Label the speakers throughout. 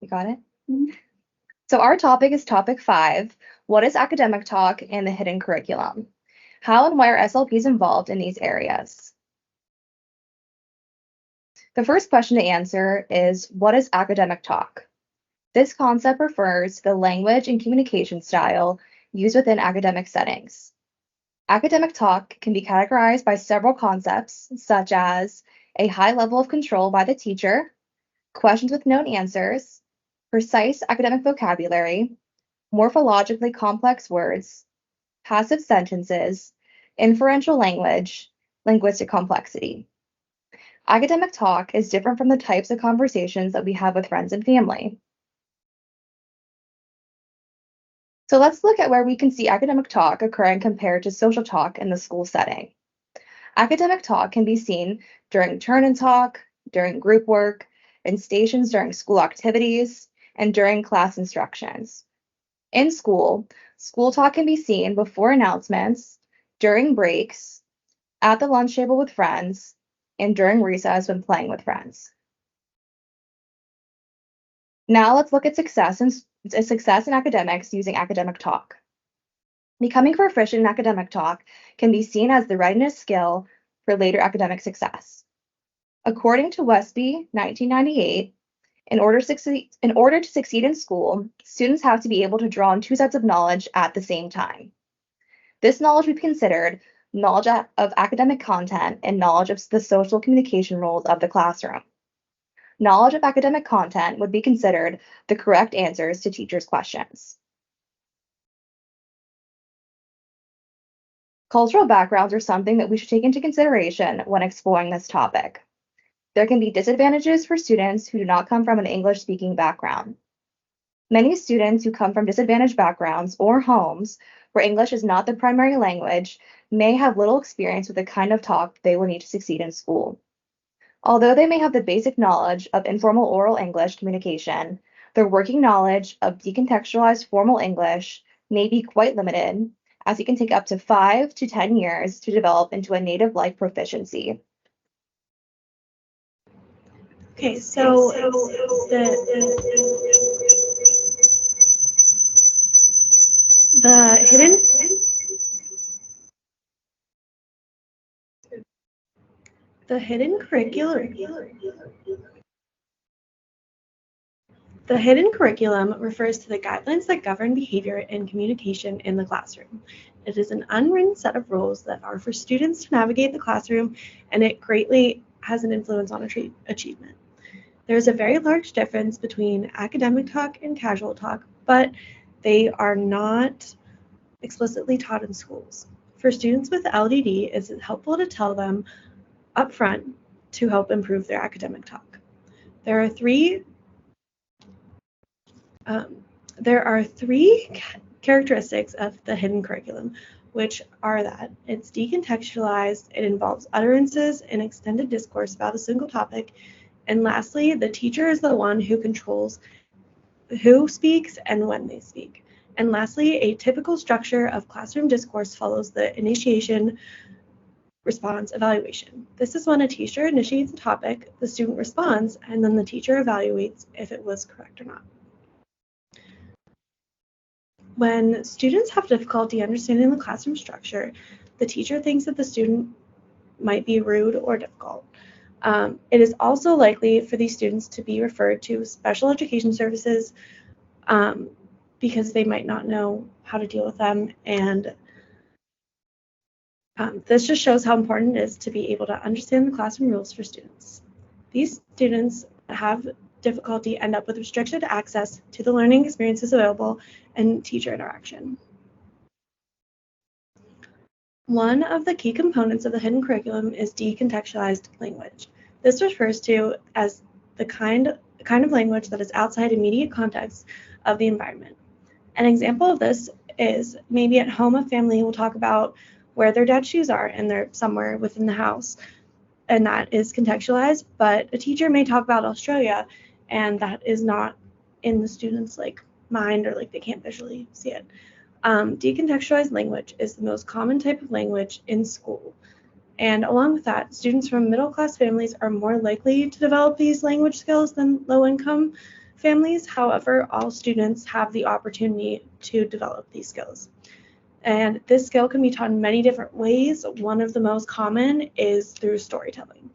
Speaker 1: You got it?
Speaker 2: Mhm.
Speaker 1: So our topic is topic 5, what is academic talk and the hidden curriculum? How and why are SLPs involved in these areas? The first question to answer is, what is academic talk? This concept refers to the language and communication style used within academic settings. Academic talk can be categorized by several concepts, such as a high level of control by the teacher, questions with known answers, precise academic vocabulary, morphologically complex words, passive sentences, inferential language, linguistic complexity. Academic talk is different from the types of conversations that we have with friends and family. So let's look at where we can see academic talk occurring compared to social talk in the school setting. Academic talk can be seen during turn and talk, during group work, in stations during school activities, and during class instructions. In school, school talk can be seen before announcements, during breaks, at the lunch table with friends, and during recess when playing with friends. Now let's look at success in academics using academic talk. Becoming proficient in academic talk can be seen as the readiness skill for later academic success. According to Westby, 1998, in order to succeed in school, students have to be able to draw on two sets of knowledge at the same time. This knowledge would be considered knowledge of academic content and knowledge of the social communication roles of the classroom. Knowledge of academic content would be considered the correct answers to teachers' questions. Cultural backgrounds are something that we should take into consideration when exploring this topic. There can be disadvantages for students who do not come from an English-speaking background. Many students who come from disadvantaged backgrounds or homes where English is not the primary language may have little experience with the kind of talk they will need to succeed in school. Although they may have the basic knowledge of informal oral English communication, their working knowledge of decontextualized formal English may be quite limited, as it can take up to 5 to 10 years to develop into a native-like proficiency.
Speaker 2: Okay, so the hidden curriculum. The hidden curriculum refers to the guidelines that govern behavior and communication in the classroom. It is an unwritten set of rules that are for students to navigate the classroom, and it greatly has an influence on achievement. There is a very large difference between academic talk and casual talk, but they are not explicitly taught in schools. For students with LDD, it's helpful to tell them up front to help improve their academic talk. There are three characteristics of the hidden curriculum, which are that it's decontextualized, it involves utterances and extended discourse about a single topic, and lastly, the teacher is the one who controls who speaks and when they speak. And lastly, a typical structure of classroom discourse follows the initiation, response, evaluation. This is when a teacher initiates a topic, the student responds, and then the teacher evaluates if it was correct or not. When students have difficulty understanding the classroom structure, the teacher thinks that the student might be rude or difficult. It is also likely for these students to be referred to special education services because they might not know how to deal with them, and this just shows how important it is to be able to understand the classroom rules for students. These students that have difficulty end up with restricted access to the learning experiences available and teacher interaction. One of the key components of the hidden curriculum is decontextualized language. This refers to as the kind of language that is outside immediate context of the environment. An example of this is maybe at home a family will talk about where their dad's shoes are and they're somewhere within the house, and that is contextualized, but a teacher may talk about Australia and that is not in the student's mind, or they can't visually see it. Decontextualized language is the most common type of language in school. And along with that, students from middle-class families are more likely to develop these language skills than low-income families. However, all students have the opportunity to develop these skills. And this skill can be taught in many different ways. One of the most common is through storytelling.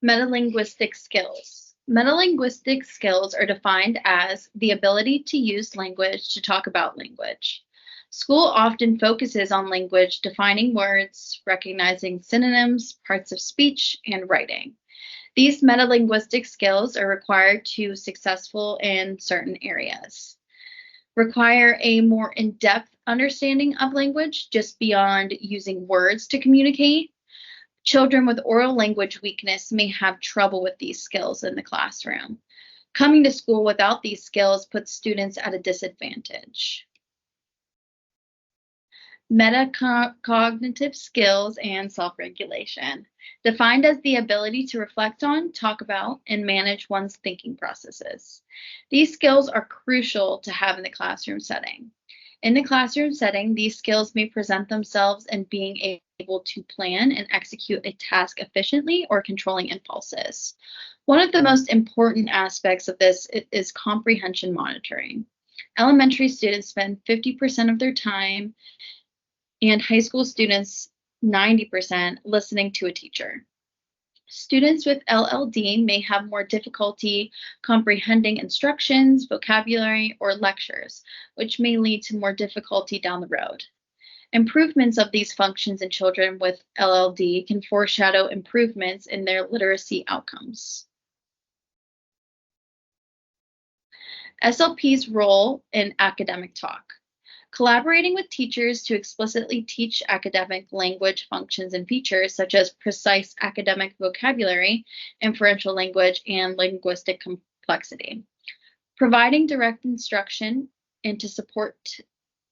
Speaker 3: Metalinguistic skills. Metalinguistic skills are defined as the ability to use language to talk about language. School often focuses on language, defining words, recognizing synonyms, parts of speech, and writing. These metalinguistic skills are required to successful in certain areas. Require a more in-depth understanding of language just beyond using words to communicate. Children with oral language weakness may have trouble with these skills in the classroom. Coming to school without these skills puts students at a disadvantage. Metacognitive skills and self-regulation, defined as the ability to reflect on, talk about, and manage one's thinking processes. These skills are crucial to have in the classroom setting. In the classroom setting, these skills may present themselves in being able to plan and execute a task efficiently or controlling impulses. One of the most important aspects of this is comprehension monitoring. Elementary students spend 50% of their time, and high school students 90% listening to a teacher. Students with LLD may have more difficulty comprehending instructions, vocabulary, or lectures, which may lead to more difficulty down the road. Improvements of these functions in children with LLD can foreshadow improvements in their literacy outcomes. SLP's role in academic talk. Collaborating with teachers to explicitly teach academic language functions and features such as precise academic vocabulary, inferential language, and linguistic complexity. Providing direct instruction and to support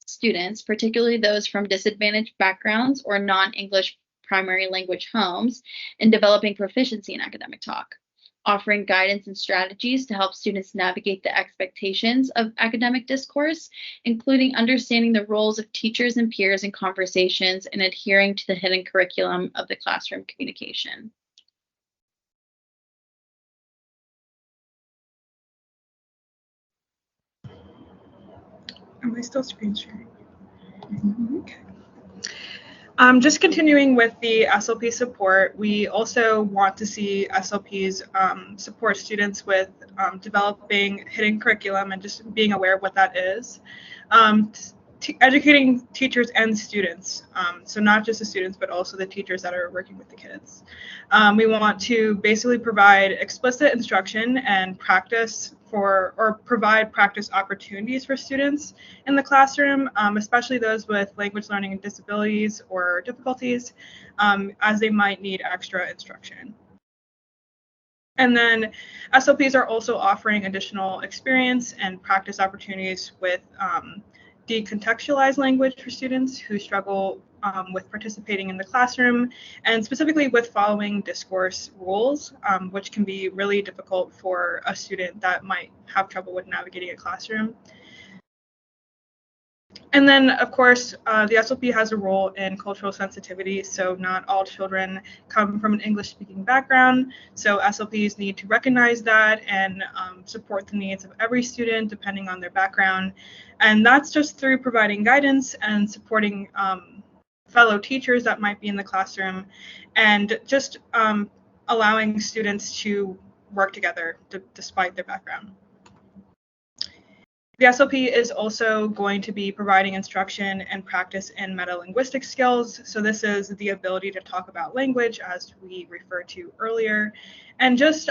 Speaker 3: students, particularly those from disadvantaged backgrounds or non-English primary language homes, in developing proficiency in academic talk. Offering guidance and strategies to help students navigate the expectations of academic discourse, including understanding the roles of teachers and peers in conversations and adhering to the hidden curriculum of the classroom communication.
Speaker 4: Am I still screen sharing?
Speaker 3: Mm-hmm.
Speaker 4: Okay. Just continuing with the SLP support, we also want to see SLPs support students with developing hidden curriculum and just being aware of what that is. Educating teachers and students, so not just the students, but also the teachers that are working with the kids. We want to basically provide explicit instruction and practice or provide practice opportunities for students in the classroom, especially those with language learning and disabilities or difficulties, as they might need extra instruction. And then SLPs are also offering additional experience and practice opportunities with decontextualized language for students who struggle with participating in the classroom, and specifically with following discourse rules, which can be really difficult for a student that might have trouble with navigating a classroom. And then, of course, the SLP has a role in cultural sensitivity, so not all children come from an English-speaking background, so SLPs need to recognize that and support the needs of every student depending on their background, and that's just through providing guidance and supporting fellow teachers that might be in the classroom, and just allowing students to work together despite their background. The SLP is also going to be providing instruction and practice in metalinguistic skills. So this is the ability to talk about language, as we referred to earlier, and just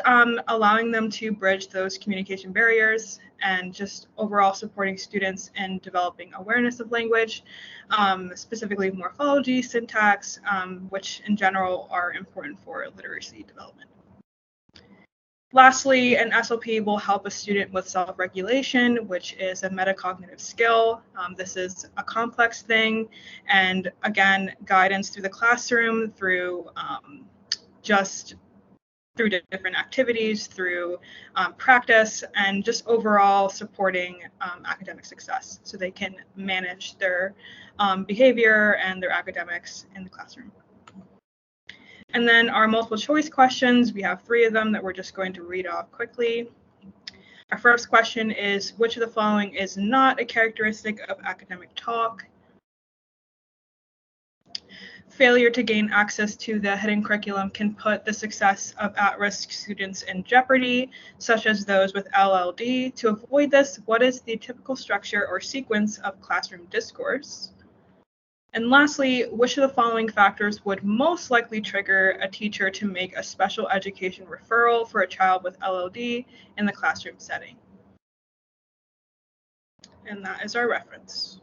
Speaker 4: allowing them to bridge those communication barriers and just overall supporting students in developing awareness of language, specifically morphology, syntax, which in general are important for literacy development. Lastly, an SLP will help a student with self-regulation, which is a metacognitive skill. This is a complex thing, and again, guidance through the classroom, through different activities, through practice, and just overall supporting academic success so they can manage their behavior and their academics in the classroom. And then our multiple choice questions, we have 3 of them that we're just going to read off quickly. Our first question is, which of the following is not a characteristic of academic talk? Failure to gain access to the hidden curriculum can put the success of at-risk students in jeopardy, such as those with LLD. To avoid this, what is the typical structure or sequence of classroom discourse? And lastly, which of the following factors would most likely trigger a teacher to make a special education referral for a child with LLD in the classroom setting? And that is our reference.